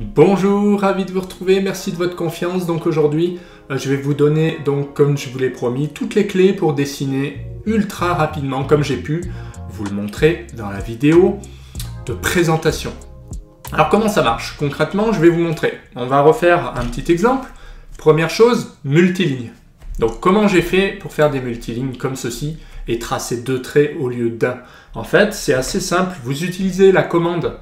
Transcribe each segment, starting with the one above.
Bonjour, ravi de vous retrouver, merci de votre confiance. Donc aujourd'hui, je vais vous donner, comme je vous l'ai promis, toutes les clés pour dessiner ultra rapidement, comme j'ai pu vous le montrer dans la vidéo de présentation. Alors comment ça marche? Concrètement, je vais vous montrer. On va refaire un petit exemple. Première chose, multiligne. Donc comment j'ai fait pour faire des multilignes comme ceci et tracer 2 traits au lieu d'un? En fait, c'est assez simple. Vous utilisez la commande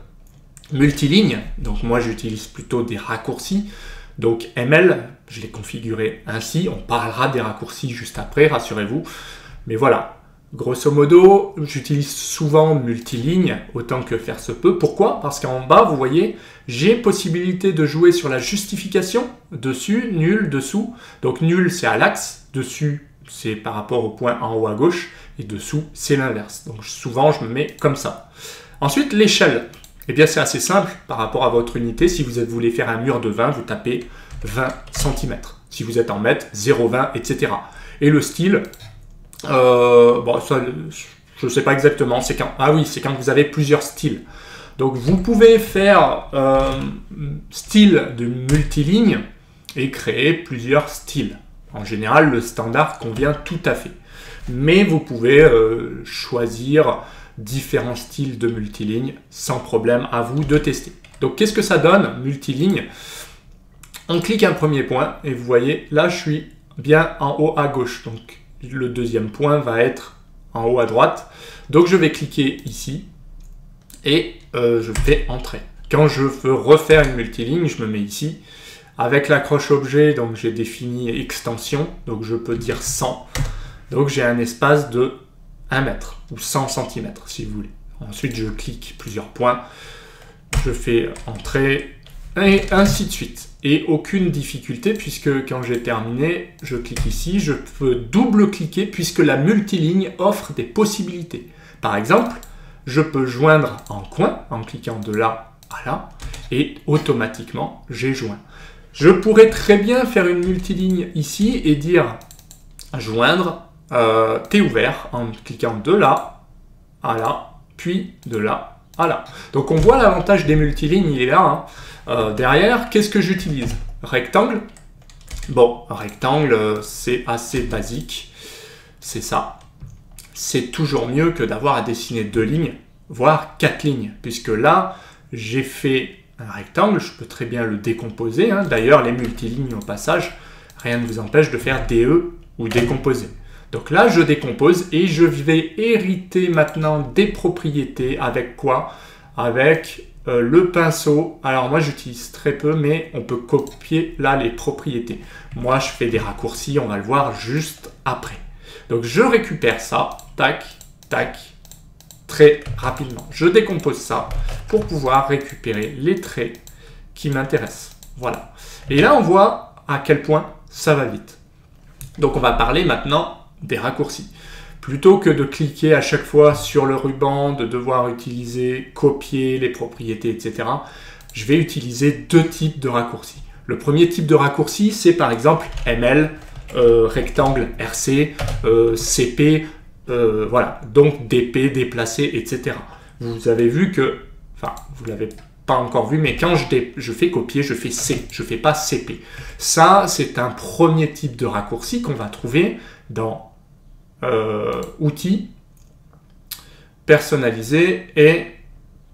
multiligne, donc moi j'utilise plutôt des raccourcis, donc ML, je l'ai configuré ainsi, on parlera des raccourcis juste après, rassurez-vous, mais voilà, grosso modo, j'utilise souvent multiligne, autant que faire se peut. Pourquoi? Parce qu'en bas, vous voyez, j'ai possibilité de jouer sur la justification, dessus, nul, dessous, donc nul c'est à l'axe, dessus c'est par rapport au point en haut à gauche, et dessous c'est l'inverse, donc souvent je me mets comme ça. Ensuite, l'échelle. Eh bien, c'est assez simple par rapport à votre unité. Si vous voulez faire un mur de 20, vous tapez 20 cm. Si vous êtes en mètres, 0,20, etc. Et le style, bon, ça, je ne sais pas exactement. C'est quand, ah oui, c'est quand vous avez plusieurs styles. Donc, vous pouvez faire style de multiligne et créer plusieurs styles. En général, le standard convient tout à fait. Mais vous pouvez choisir différents styles de multiligne, sans problème, à vous de tester. Donc qu'est-ce que ça donne, multiligne? On clique un premier point et vous voyez, là je suis bien en haut à gauche, donc le deuxième point va être en haut à droite. Donc je vais cliquer ici et je fais entrer. Quand je veux refaire une multiligne, je me mets ici. Avec l'accroche objet, donc j'ai défini extension, donc je peux dire 100. Donc j'ai un espace de 1 mètre ou 100 cm si vous voulez. Ensuite, je clique plusieurs points, je fais entrer et ainsi de suite. Et aucune difficulté puisque quand j'ai terminé, je clique ici, je peux double-cliquer puisque la multiligne offre des possibilités. Par exemple, je peux joindre en coin en cliquant de là à là et automatiquement, j'ai joint. Je pourrais très bien faire une multiligne ici et dire joindre T ouvert en cliquant de là à là, puis de là à là. Donc on voit l'avantage des multilignes, il est là. Derrière, qu'est-ce que j'utilise? Rectangle. Bon, rectangle, c'est assez basique. C'est ça. C'est toujours mieux que d'avoir à dessiner 2 lignes, voire 4 lignes. Puisque là, j'ai fait un rectangle, je peux très bien le décomposer. D'ailleurs, les multilignes au passage, rien ne vous empêche de faire DE ou décomposer. Donc là, je décompose et je vais hériter maintenant des propriétés avec quoi? Avec le pinceau. Alors moi, j'utilise très peu, mais on peut copier là les propriétés. Moi, je fais des raccourcis, on va le voir juste après. Donc je récupère ça, tac, tac, très rapidement. Je décompose ça pour pouvoir récupérer les traits qui m'intéressent. Voilà. Et là, on voit à quel point ça va vite. Donc on va parler maintenant des raccourcis. Plutôt que de cliquer à chaque fois sur le ruban, de devoir utiliser, copier les propriétés, etc., je vais utiliser 2 types de raccourcis. Le premier type de raccourci, c'est par exemple ML, rectangle RC, CP, voilà, donc DP, déplacer, etc. Vous avez vu que, enfin, vous l'avez pas encore vu, mais quand je fais copier, je fais C, je ne fais pas CP. Ça, c'est un premier type de raccourci qu'on va trouver dans outils, personnalisés et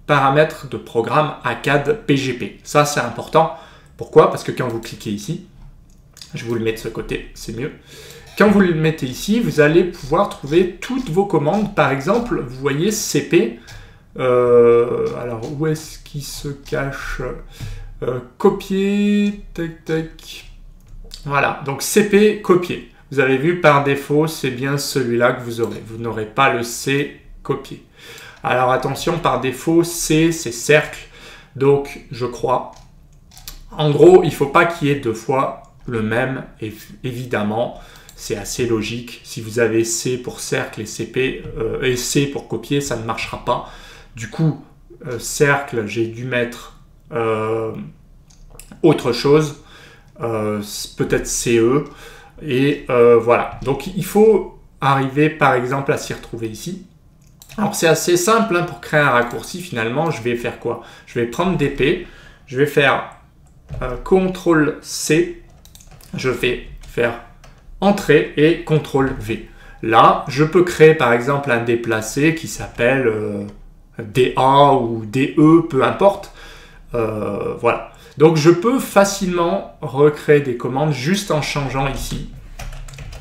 paramètres de programme ACAD PGP. Ça, c'est important. Pourquoi? Parce que quand vous cliquez ici, je vous le mets de ce côté, c'est mieux. Quand vous le mettez ici, vous allez pouvoir trouver toutes vos commandes. Par exemple, vous voyez CP. Alors, où est-ce qu'il se cache? Copier, tac, tac. Voilà, donc CP, copier. Vous avez vu, par défaut, c'est bien celui-là que vous aurez. Vous n'aurez pas le C, copier. Alors, attention, par défaut, C, c'est cercle. Donc, je crois. En gros, il ne faut pas qu'il y ait 2 fois le même, évidemment. C'est assez logique. Si vous avez C pour cercle et CP et C pour copier, ça ne marchera pas. Du coup, cercle, j'ai dû mettre autre chose, peut-être CE. Et voilà. Donc, il faut arriver, par exemple, à s'y retrouver ici. Alors, c'est assez simple pour créer un raccourci. Finalement, je vais faire quoi? Je vais prendre DP. je vais faire CTRL-C, je vais faire Entrée et CTRL-V. Là, je peux créer par exemple un déplacé qui s'appelle DA ou DE, peu importe. Voilà. Donc je peux facilement recréer des commandes juste en changeant ici.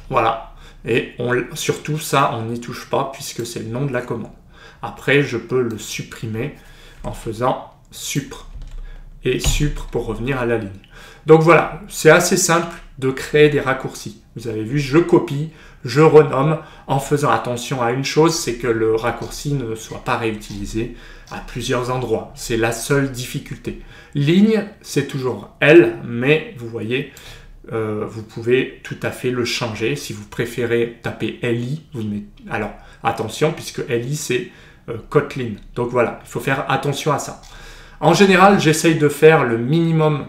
Voilà. Et surtout ça, on n'y touche pas puisque c'est le nom de la commande. Après, je peux le supprimer en faisant supr. Et supr pour revenir à la ligne. Donc voilà, c'est assez simple de créer des raccourcis. Vous avez vu, je copie, je renomme en faisant attention à une chose, c'est que le raccourci ne soit pas réutilisé à plusieurs endroits. C'est la seule difficulté. Ligne, c'est toujours L, mais vous voyez, vous pouvez tout à fait le changer. Si vous préférez taper LI, vous mettez... Alors, attention, puisque LI, c'est Kotlin. Donc voilà, il faut faire attention à ça. En général, j'essaye de faire le minimum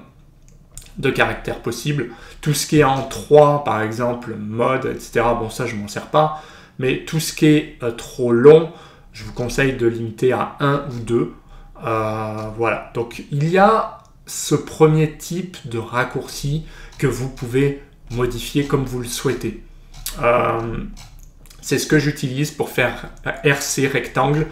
de caractères possible. Tout ce qui est en 3, par exemple, mode, etc., bon, ça, je m'en sers pas. Mais tout ce qui est trop long, je vous conseille de limiter à 1 ou 2. Voilà. Donc, il y a ce premier type de raccourci que vous pouvez modifier comme vous le souhaitez. C'est ce que j'utilise pour faire RC rectangle.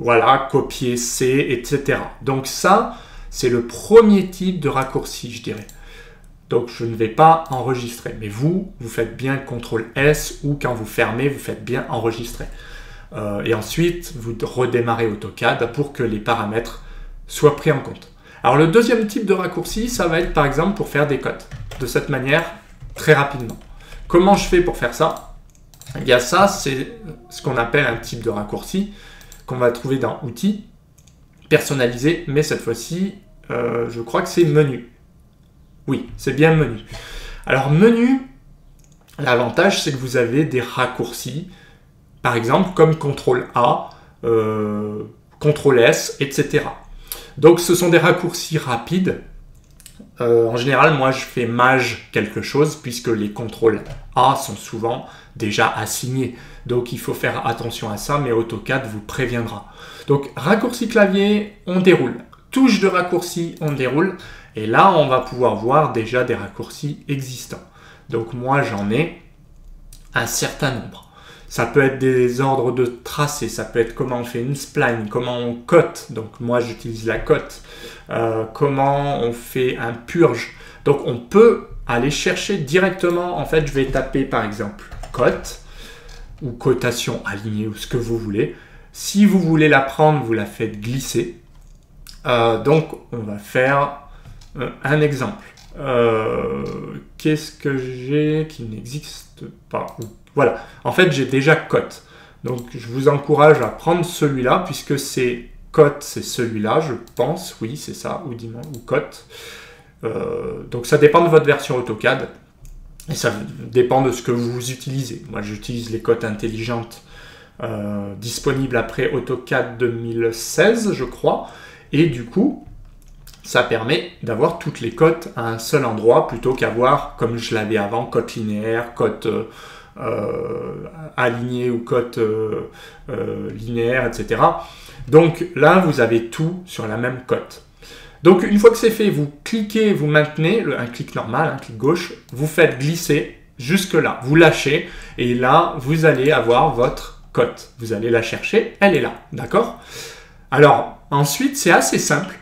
Voilà, copier C, etc. Donc ça, c'est le premier type de raccourci, je dirais. Donc je ne vais pas enregistrer. Mais vous faites bien CTRL-S ou quand vous fermez, vous faites bien enregistrer. Et ensuite, vous redémarrez AutoCAD pour que les paramètres soient pris en compte. Alors le deuxième type de raccourci, ça va être par exemple pour faire des cotes. De cette manière, très rapidement. Comment je fais pour faire ça? Eh bien ça, c'est ce qu'on appelle un type de raccourci qu'on va trouver dans Outils, personnaliser, mais cette fois-ci, je crois que c'est Menu. Oui, c'est bien Menu. Alors Menu, l'avantage, c'est que vous avez des raccourcis, par exemple, comme CTRL-A, CTRL-S, etc. Donc ce sont des raccourcis rapides. En général, moi, je fais Maj quelque chose, puisque les CTRL-A sont souvent déjà assignés. Donc, il faut faire attention à ça, mais AutoCAD vous préviendra. Donc, raccourci clavier, on déroule. Touche de raccourci, on déroule. Et là, on va pouvoir voir déjà des raccourcis existants. Donc, moi, j'en ai un certain nombre. Ça peut être des ordres de tracé, ça peut être comment on fait une spline, comment on cote. Donc, moi, j'utilise la cote. Comment on fait un purge. Donc, on peut aller chercher directement. En fait, je vais taper, par exemple, cote ou cotation alignée ou ce que vous voulez. Si vous voulez la prendre, vous la faites glisser. Donc, on va faire un exemple. Qu'est-ce que j'ai qui n'existe pas? Voilà. En fait, j'ai déjà cote. Donc, je vous encourage à prendre celui-là puisque c'est cote, c'est celui-là, je pense. Oui, c'est ça. Ou cote. Donc, ça dépend de votre version AutoCAD. Et ça dépend de ce que vous utilisez. Moi, j'utilise les cotes intelligentes disponibles après AutoCAD 2016, je crois. Et du coup, ça permet d'avoir toutes les cotes à un seul endroit plutôt qu'avoir, comme je l'avais avant, cote linéaire, cote alignée ou cote linéaire, etc. Donc là, vous avez tout sur la même cote. Donc, une fois que c'est fait, vous cliquez, vous maintenez, un clic normal, un clic gauche, vous faites glisser jusque là, vous lâchez, et là, vous allez avoir votre cote. Vous allez la chercher, elle est là, d'accord? Alors, ensuite, c'est assez simple.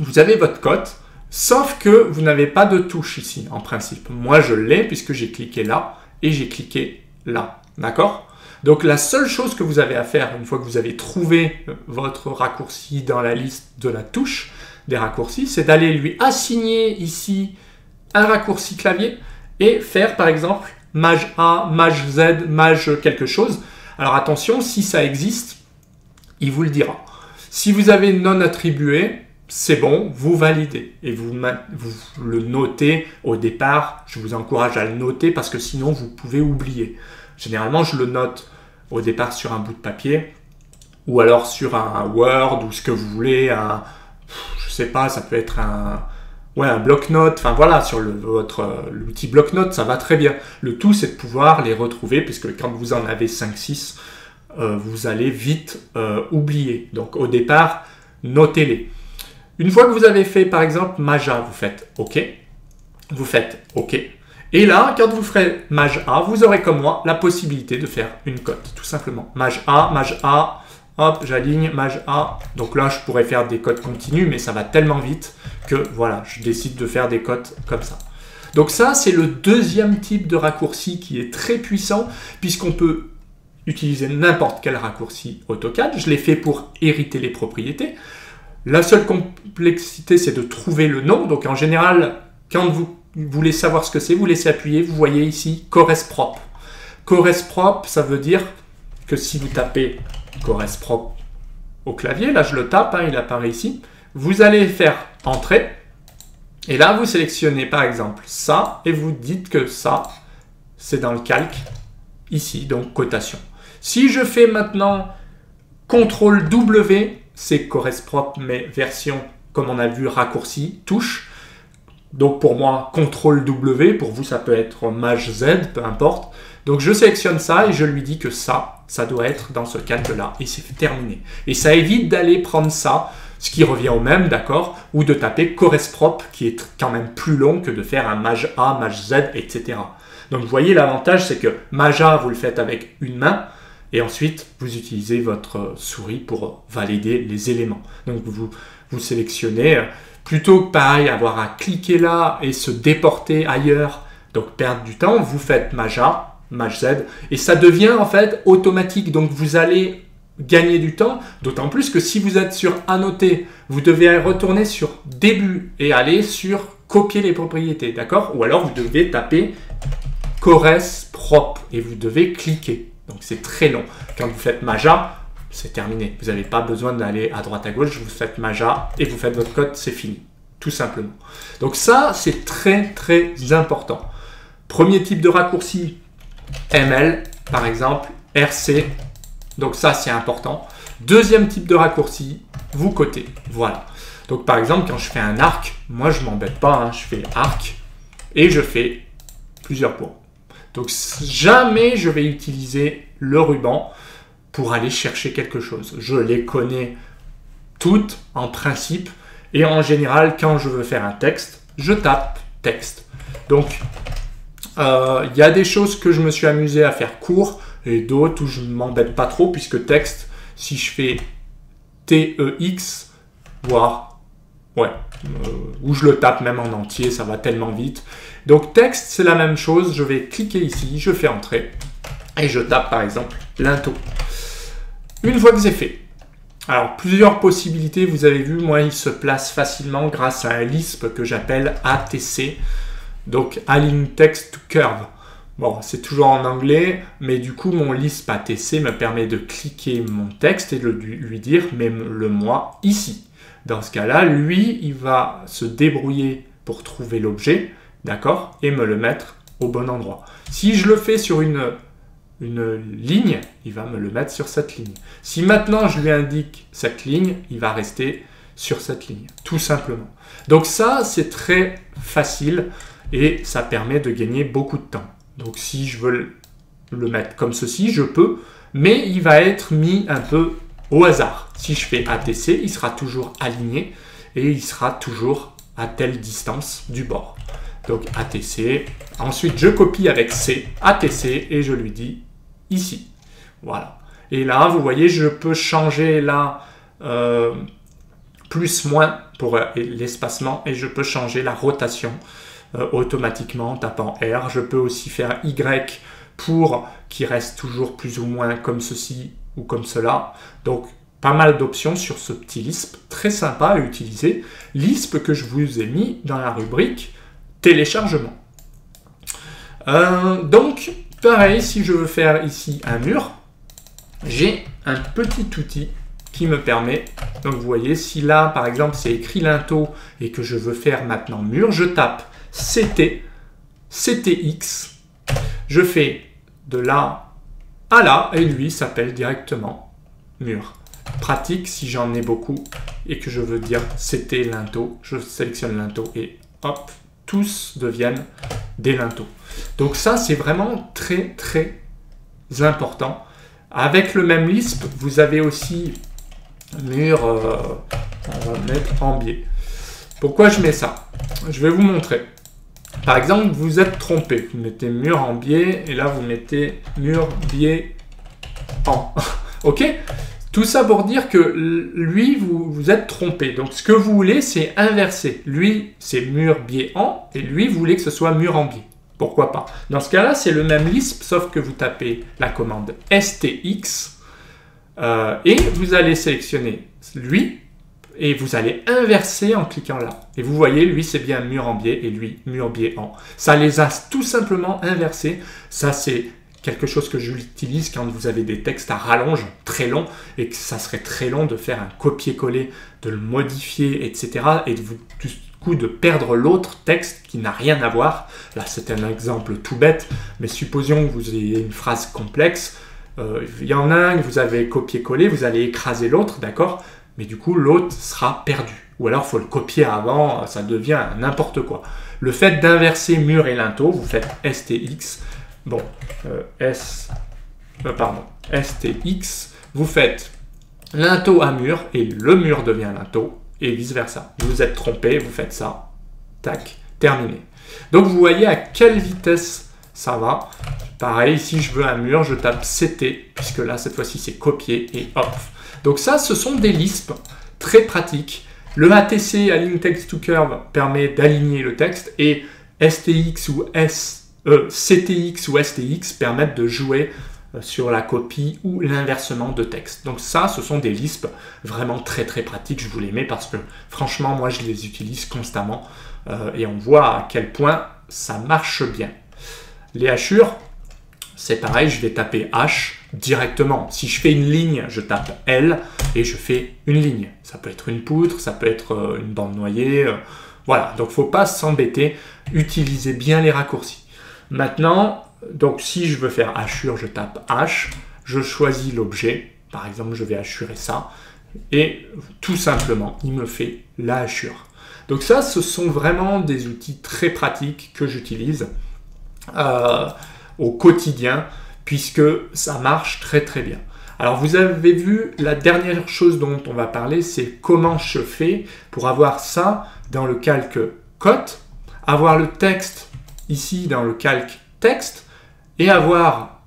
Vous avez votre cote, sauf que vous n'avez pas de touche ici, en principe. Moi, je l'ai puisque j'ai cliqué là, et j'ai cliqué là, d'accord? Donc, la seule chose que vous avez à faire, une fois que vous avez trouvé votre raccourci dans la liste de la touche, des raccourcis, c'est d'aller lui assigner ici un raccourci clavier et faire par exemple Maj A, Maj Z, Maj quelque chose. Alors attention, si ça existe, il vous le dira. Si vous avez non attribué, c'est bon, vous validez et vous le notez au départ. Je vous encourage à le noter parce que sinon vous pouvez oublier. Généralement, je le note au départ sur un bout de papier ou alors sur un Word ou ce que vous voulez, je sais pas, ça peut être un bloc-notes, enfin voilà, sur l'outil bloc-notes, ça va très bien. Le tout, c'est de pouvoir les retrouver, puisque quand vous en avez 5-6, vous allez vite oublier. Donc au départ, notez-les. Une fois que vous avez fait, par exemple, Maja, vous faites OK. Vous faites OK. Et là, quand vous ferez Maj A, vous aurez comme moi la possibilité de faire une cote, tout simplement. Maj A, hop, j'aligne, Maj A. Donc là, je pourrais faire des cotes continues, mais ça va tellement vite que voilà, je décide de faire des cotes comme ça. Donc ça, c'est le deuxième type de raccourci qui est très puissant, puisqu'on peut utiliser n'importe quel raccourci AutoCAD. Je l'ai fait pour hériter les propriétés. La seule complexité, c'est de trouver le nom. Donc en général, quand vous voulez savoir ce que c'est, vous laissez appuyer, vous voyez ici CoresProp. CoresProp, ça veut dire que si vous tapez CoresProp au clavier, là je le tape, hein, il apparaît ici, vous allez faire Entrée, et là vous sélectionnez par exemple ça, et vous dites que ça, c'est dans le calque, ici, donc cotation. Si je fais maintenant CTRL W, c'est CoresProp, mais version, comme on a vu, raccourci, touche. Donc pour moi, CTRL W, pour vous ça peut être Maj Z, peu importe. Donc je sélectionne ça et je lui dis que ça doit être dans ce calque-là. Et c'est terminé. Et ça évite d'aller prendre ça, ce qui revient au même, d'accord, ou de taper CoresProp, qui est quand même plus long que de faire un Maj A, Maj Z, etc. Donc vous voyez, l'avantage, c'est que Maj A, vous le faites avec une main, et ensuite, vous utilisez votre souris pour valider les éléments. Donc vous sélectionnez... Plutôt que pareil, avoir à cliquer là et se déporter ailleurs, donc perdre du temps, vous faites Maj A, Maj Z, et ça devient en fait automatique. Donc vous allez gagner du temps, d'autant plus que si vous êtes sur Annoter, vous devez retourner sur Début et aller sur Copier les propriétés, d'accord? Ou alors vous devez taper CoresProp et vous devez cliquer. Donc c'est très long. Quand vous faites Maj A, c'est terminé. Vous n'avez pas besoin d'aller à droite à gauche, vous faites Maj A et vous faites votre code, c'est fini. Tout simplement. Donc ça, c'est très très important. Premier type de raccourci, ML, par exemple, RC. Donc ça, c'est important. Deuxième type de raccourci, vous cotez. Voilà. Donc par exemple, quand je fais un arc, moi je ne m'embête pas, hein, je fais arc et je fais plusieurs points. Donc jamais je vais utiliser le ruban pour aller chercher quelque chose. Je les connais toutes en principe et en général, quand je veux faire un texte, je tape texte. Donc, il y a des choses que je me suis amusé à faire court et d'autres où je ne m'embête pas trop puisque texte, si je fais TEX, voire, ouais, ou je le tape même en entier, ça va tellement vite. Donc texte, c'est la même chose, je vais cliquer ici, je fais entrer et je tape par exemple linteau. Une fois que c'est fait, alors plusieurs possibilités, vous avez vu, moi il se place facilement grâce à un Lisp que j'appelle ATC, donc Align Text to Curve. Bon, c'est toujours en anglais, mais du coup mon Lisp ATC me permet de cliquer mon texte et de lui dire mets-le-moi ici. Dans ce cas-là, lui, il va se débrouiller pour trouver l'objet, d'accord, et me le mettre au bon endroit. Si je le fais sur une ligne, il va me le mettre sur cette ligne. Si maintenant je lui indique cette ligne, il va rester sur cette ligne, tout simplement. Donc ça, c'est très facile et ça permet de gagner beaucoup de temps. Donc si je veux le mettre comme ceci, je peux, mais il va être mis un peu au hasard. Si je fais ATC, il sera toujours aligné et il sera toujours à telle distance du bord. Donc ATC, ensuite je copie avec C, ATC, et je lui dis ici. Voilà. Et là, vous voyez, je peux changer là plus, moins pour l'espacement et je peux changer la rotation automatiquement en tapant R. Je peux aussi faire Y pour qu'il reste toujours plus ou moins comme ceci ou comme cela. Donc, pas mal d'options sur ce petit Lisp, très sympa à utiliser. Lisp que je vous ai mis dans la rubrique téléchargement. Donc, pareil, si je veux faire ici un mur, j'ai un petit outil qui me permet, donc vous voyez, si là, par exemple, c'est écrit linteau et que je veux faire maintenant mur, je tape CT, CTX, je fais de là à là, et lui s'appelle directement mur. Pratique si j'en ai beaucoup et que je veux dire CT linteau, je sélectionne linteau et hop, tous deviennent des linteaux. Donc ça, c'est vraiment très très important. Avec le même Lisp, vous avez aussi mur On va mettre en biais. Pourquoi je mets ça? Je vais vous montrer. Par exemple, vous êtes trompé. Vous mettez mur en biais et là, vous mettez mur biais en. OK? Tout ça pour dire que lui, vous êtes trompé. Donc, ce que vous voulez, c'est inverser. Lui, c'est mur biais en et lui, vous voulez que ce soit mur en biais. Pourquoi pas? Dans ce cas-là, c'est le même Lisp, sauf que vous tapez la commande STX et vous allez sélectionner lui et vous allez inverser en cliquant là. Et vous voyez, lui, c'est bien mur en biais et lui, mur biais en. Ça les a tout simplement inversés. Ça, c'est quelque chose que j'utilise quand vous avez des textes à rallonge très longs et que ça serait très long de faire un copier-coller, de le modifier, etc. et du coup de perdre l'autre texte qui n'a rien à voir. Là, c'est un exemple tout bête, mais supposons que vous ayez une phrase complexe. Il y en a un que vous avez copié-collé, vous allez écraser l'autre, d'accord? Mais du coup, l'autre sera perdu. Ou alors, il faut le copier avant, ça devient n'importe quoi. Le fait d'inverser mur et linteau, vous faites STX. Bon, STX, vous faites linteau à mur et le mur devient linteau et vice versa. Vous êtes trompé, vous faites ça, tac, terminé. Donc vous voyez à quelle vitesse ça va. Pareil, si je veux un mur, je tape CT, puisque là, cette fois-ci, c'est copier et hop. Donc ça, ce sont des Lisp très pratiques. Le ATC, Align Text to Curve, permet d'aligner le texte et STX ou CTX ou STX permettent de jouer sur la copie ou l'inversement de texte. Donc ça, ce sont des Lisp vraiment très très pratiques. Je vous les mets parce que franchement, moi, je les utilise constamment et on voit à quel point ça marche bien. Les hachures, c'est pareil, je vais taper H directement. Si je fais une ligne, je tape L et je fais une ligne. Ça peut être une poutre, ça peut être une bande noyée. Voilà, donc il ne faut pas s'embêter. Utilisez bien les raccourcis. Maintenant, donc si je veux faire hachure, je tape H, je choisis l'objet, par exemple je vais hachurer ça, et tout simplement, il me fait la hachure. Donc ça, ce sont vraiment des outils très pratiques que j'utilise au quotidien, puisque ça marche très très bien. Alors vous avez vu, la dernière chose dont on va parler, c'est comment je fais pour avoir ça dans le calque cote, avoir le texte ici dans le calque texte et avoir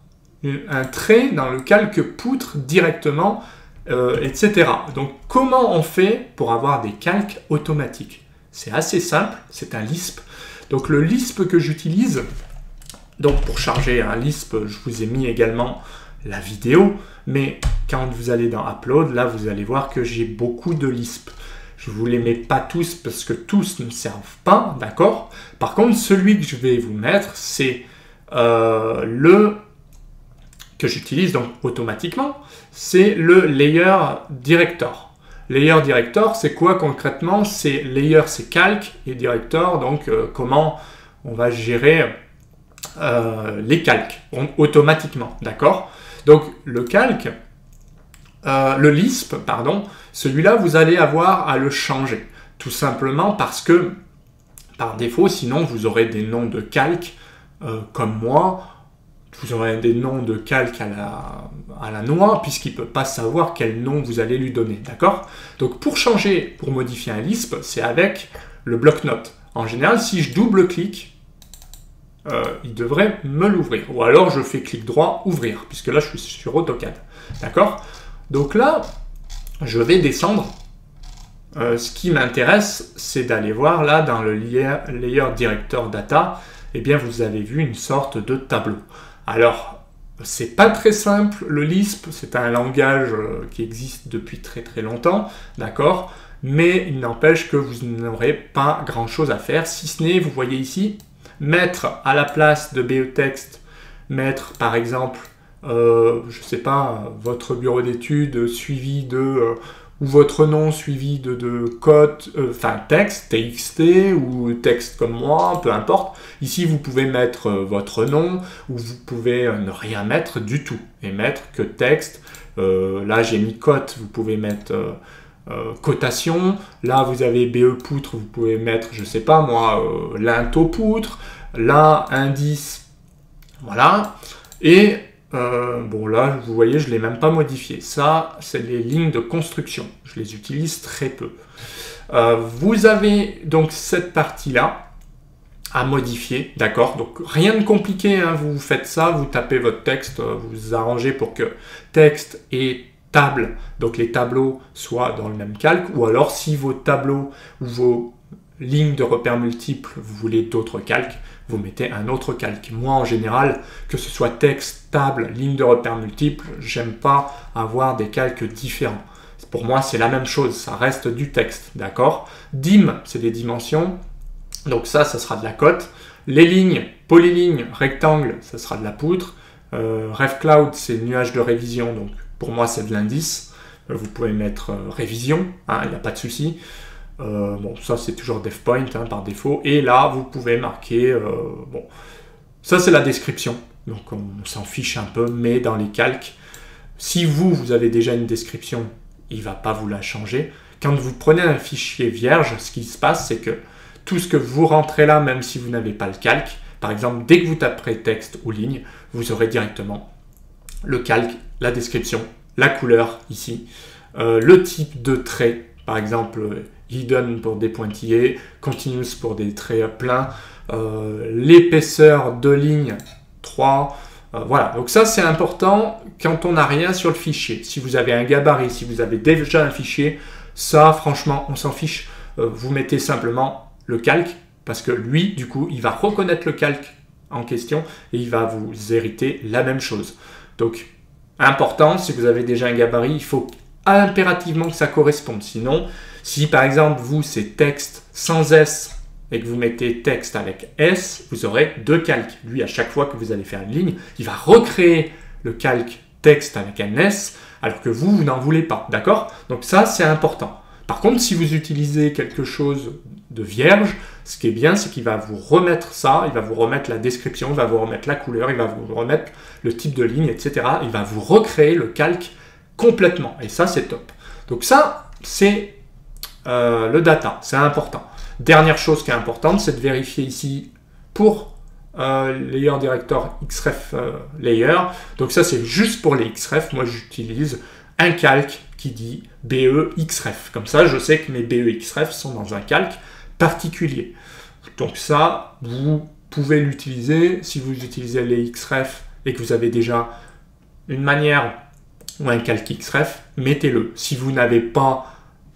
un trait dans le calque poutre directement, etc. Donc, comment on fait pour avoir des calques automatiques? C'est assez simple, c'est un Lisp. Donc, le Lisp que j'utilise, donc pour charger un Lisp, je vous ai mis également la vidéo, mais quand vous allez dans Upload, là, vous allez voir que j'ai beaucoup de Lisp. Je ne vous les mets pas tous parce que tous ne servent pas, d'accord? Par contre, celui que je vais vous mettre, c'est le que j'utilise donc automatiquement, c'est le Layer Director. Layer Director, c'est quoi concrètement? C'est Layer, c'est calque, et Director, donc comment on va gérer les calques automatiquement, d'accord? Donc le calque, le Lisp, pardon, celui-là, vous allez avoir à le changer. Tout simplement parce que, par défaut, sinon vous aurez des noms de calques comme moi. Vous aurez des noms de calques à la noix, puisqu'il ne peut pas savoir quel nom vous allez lui donner. D'accord? Donc pour changer, pour modifier un Lisp, c'est avec le bloc-notes. En général, si je double-clique, il devrait me l'ouvrir. Ou alors je fais clic droit, ouvrir, puisque là je suis sur AutoCAD. D'accord? Donc là, je vais descendre. Ce qui m'intéresse, c'est d'aller voir là dans le Layer Director Data, eh bien vous avez vu une sorte de tableau. Alors, c'est pas très simple, le Lisp, c'est un langage qui existe depuis très très longtemps, d'accord? Mais il n'empêche que vous n'aurez pas grand chose à faire, si ce n'est, vous voyez ici, mettre à la place de BE-Text, mettre par exemple, je sais pas, votre bureau d'études suivi de, ou votre nom suivi de code, enfin texte, TXT ou texte comme moi, peu importe. Ici, vous pouvez mettre votre nom ou vous pouvez ne rien mettre du tout et mettre que texte. Là, j'ai mis cote, vous pouvez mettre cotation. Là, vous avez BE poutre, vous pouvez mettre, je sais pas moi, linteau poutre. Là, indice, voilà. Et bon là, vous voyez, je ne l'ai même pas modifié. Ça, c'est les lignes de construction. Je les utilise très peu. Vous avez donc cette partie-là à modifier, d'accord? Donc rien de compliqué, hein, vous faites ça, vous tapez votre texte, vous arrangez pour que texte et table, donc les tableaux soient dans le même calque, ou alors si vos tableaux ou vos lignes de repères multiples, vous voulez d'autres calques, vous mettez un autre calque. Moi, en général, que ce soit texte, table, ligne de repères multiples, j'aime pas avoir des calques différents. Pour moi, c'est la même chose, ça reste du texte, d'accord? Dim, c'est des dimensions, donc ça sera de la cote. Les lignes, polylignes, rectangles, ça sera de la poutre. RefCloud, c'est nuage de révision, donc pour moi, c'est de l'indice. Vous pouvez mettre révision, il n'y a pas de souci. Bon, ça c'est toujours DevPoint par défaut. Et là, vous pouvez marquer... bon, ça c'est la description. Donc on s'en fiche un peu, mais dans les calques, si vous avez déjà une description, il ne va pas vous la changer. Quand vous prenez un fichier vierge, ce qui se passe, c'est que tout ce que vous rentrez là, même si vous n'avez pas le calque, par exemple, dès que vous taperez texte ou ligne, vous aurez directement le calque, la description, la couleur ici, le type de trait, par exemple hidden pour des pointillés, continuous pour des traits pleins, l'épaisseur de ligne 3, voilà. Donc ça c'est important quand on n'a rien sur le fichier. Si vous avez un gabarit, si vous avez déjà un fichier, ça franchement on s'en fiche. Vous mettez simplement le calque, parce que lui, du coup, il va reconnaître le calque en question et il va vous hériter la même chose. Donc, important, si vous avez déjà un gabarit, il faut impérativement que ça corresponde. Sinon, si par exemple, vous, c'est texte sans S et que vous mettez texte avec S, vous aurez deux calques. Lui, à chaque fois que vous allez faire une ligne, il va recréer le calque texte avec un S, alors que vous n'en voulez pas. D'accord? Donc ça, c'est important. Par contre, si vous utilisez quelque chose de vierge, ce qui est bien, c'est qu'il va vous remettre ça, il va vous remettre la description, il va vous remettre la couleur, il va vous remettre le type de ligne, etc. Il va vous recréer le calque complètement. Et ça, c'est top. Donc ça, c'est le data, c'est important. Dernière chose qui est importante, c'est de vérifier ici pour Layer Director Xref Layer. Donc ça, c'est juste pour les Xref. Moi, j'utilise un calque qui dit BE Xref. Comme ça, je sais que mes BE Xref sont dans un calque particulier. Donc ça, vous pouvez l'utiliser. Si vous utilisez les Xref et que vous avez déjà une manière ou un calque Xref, mettez-le. Si vous n'avez pas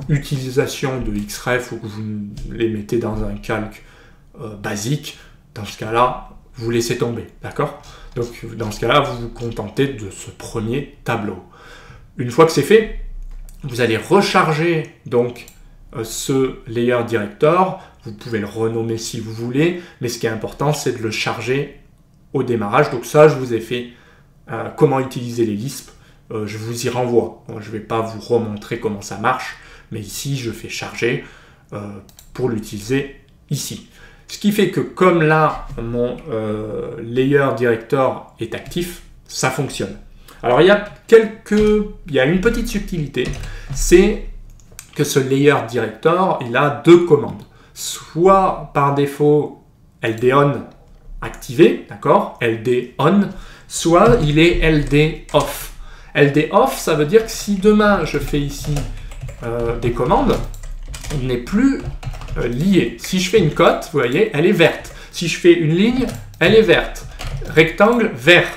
utilisation de Xref ou que vous les mettez dans un calque basique, dans ce cas-là, vous laissez tomber. D'accord? Donc dans ce cas-là, vous vous contentez de ce premier tableau. Une fois que c'est fait, vous allez recharger donc ce layer director. Vous pouvez le renommer si vous voulez, mais ce qui est important, c'est de le charger au démarrage. Donc ça, je vous ai fait comment utiliser les Lisp. Je vous y renvoie. Bon, je ne vais pas vous remontrer comment ça marche, mais ici, je fais charger pour l'utiliser ici. Ce qui fait que comme là, mon layer director est actif, ça fonctionne. Alors, il y a une petite subtilité, c'est que ce layer director, il a deux commandes. Soit par défaut, LD on activé, d'accord, LD on, soit il est LD off. LD off, ça veut dire que si demain je fais ici des commandes, il n'est plus lié. Si je fais une cote, vous voyez, elle est verte. Si je fais une ligne, elle est verte. Rectangle, vert.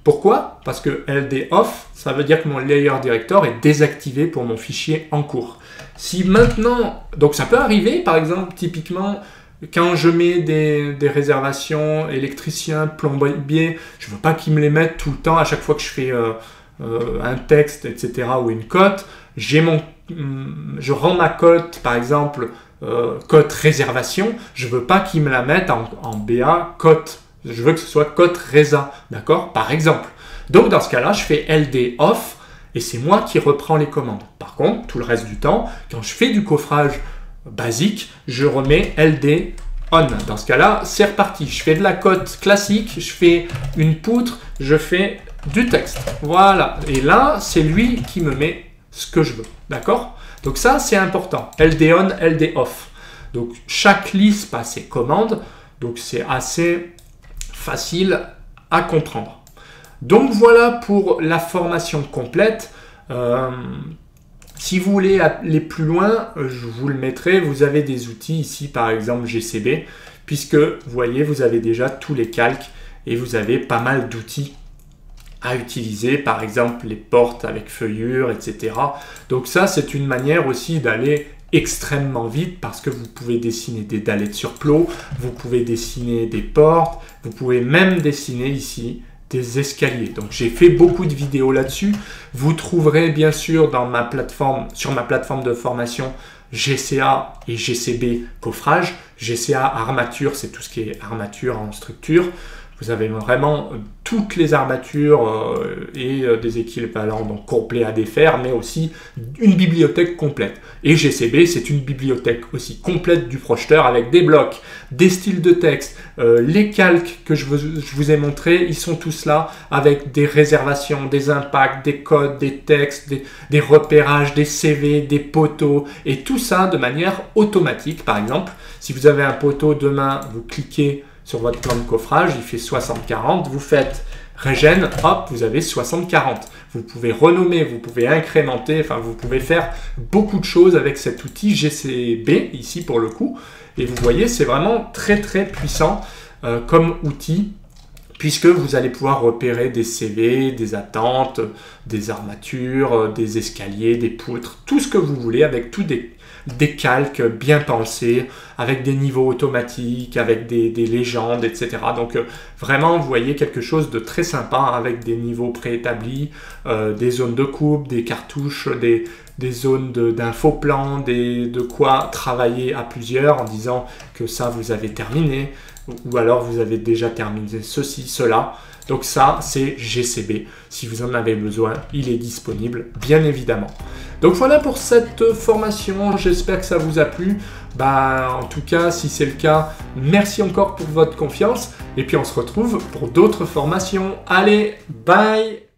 Pourquoi? Parce que LD off, ça veut dire que mon layer director est désactivé pour mon fichier en cours. Si maintenant, donc ça peut arriver, par exemple, typiquement, quand je mets des réservations, électricien, plombier, je ne veux pas qu'ils me les mettent tout le temps à chaque fois que je fais un texte, etc. ou une cote. Je rends ma cote, par exemple, cote réservation, je ne veux pas qu'ils me la mettent en BA cote. Je veux que ce soit cote résa, d'accord? Par exemple. Donc, dans ce cas-là, je fais LD off et c'est moi qui reprends les commandes. Par contre, tout le reste du temps, quand je fais du coffrage basique, je remets LD on. Dans ce cas-là, c'est reparti. Je fais de la cote classique, je fais une poutre, je fais du texte. Voilà. Et là, c'est lui qui me met ce que je veux, d'accord? Donc ça, c'est important. LD on, LD off. Donc, chaque Lisp a ses commandes. Donc, c'est assez facile à comprendre. Donc voilà pour la formation complète. Si vous voulez aller plus loin, je vous le mettrai. Vous avez des outils ici, par exemple GCB, puisque vous voyez, vous avez déjà tous les calques et vous avez pas mal d'outils à utiliser, par exemple les portes avec feuillure, etc. Donc ça, c'est une manière aussi d'aller extrêmement vite parce que vous pouvez dessiner des dallets de surplomb, vous pouvez dessiner des portes, vous pouvez même dessiner ici des escaliers. Donc j'ai fait beaucoup de vidéos là-dessus. Vous trouverez bien sûr dans ma plateforme, sur ma plateforme de formation GCA et GCB coffrage. GCA armature, c'est tout ce qui est armature en structure. Vous avez vraiment toutes les armatures et des équivalents donc complets à défaire, mais aussi une bibliothèque complète. Et GCB, c'est une bibliothèque aussi complète du projeteur avec des blocs, des styles de texte, les calques que je vous ai montrés, ils sont tous là avec des réservations, des impacts, des codes, des textes, des repérages, des CV, des poteaux, et tout ça de manière automatique. Par exemple, si vous avez un poteau demain, vous cliquez sur votre plan de coffrage, il fait 60-40, vous faites Regen, hop, vous avez 60-40. Vous pouvez renommer, vous pouvez incrémenter, enfin vous pouvez faire beaucoup de choses avec cet outil GCB, ici pour le coup. Et vous voyez, c'est vraiment très très puissant comme outil, puisque vous allez pouvoir repérer des CV, des attentes, des armatures, des escaliers, des poutres, tout ce que vous voulez, avec tous des calques bien pensés, avec des niveaux automatiques, avec des légendes, etc. Donc vraiment, vous voyez quelque chose de très sympa avec des niveaux préétablis, des zones de coupe, des cartouches, des zones d'infoplan, de quoi travailler à plusieurs en disant que ça vous avez terminé, ou alors vous avez déjà terminé ceci, cela. Donc ça, c'est GCB. Si vous en avez besoin, il est disponible, bien évidemment. Donc voilà pour cette formation. J'espère que ça vous a plu. En tout cas, si c'est le cas, merci encore pour votre confiance. Et puis on se retrouve pour d'autres formations. Allez, bye!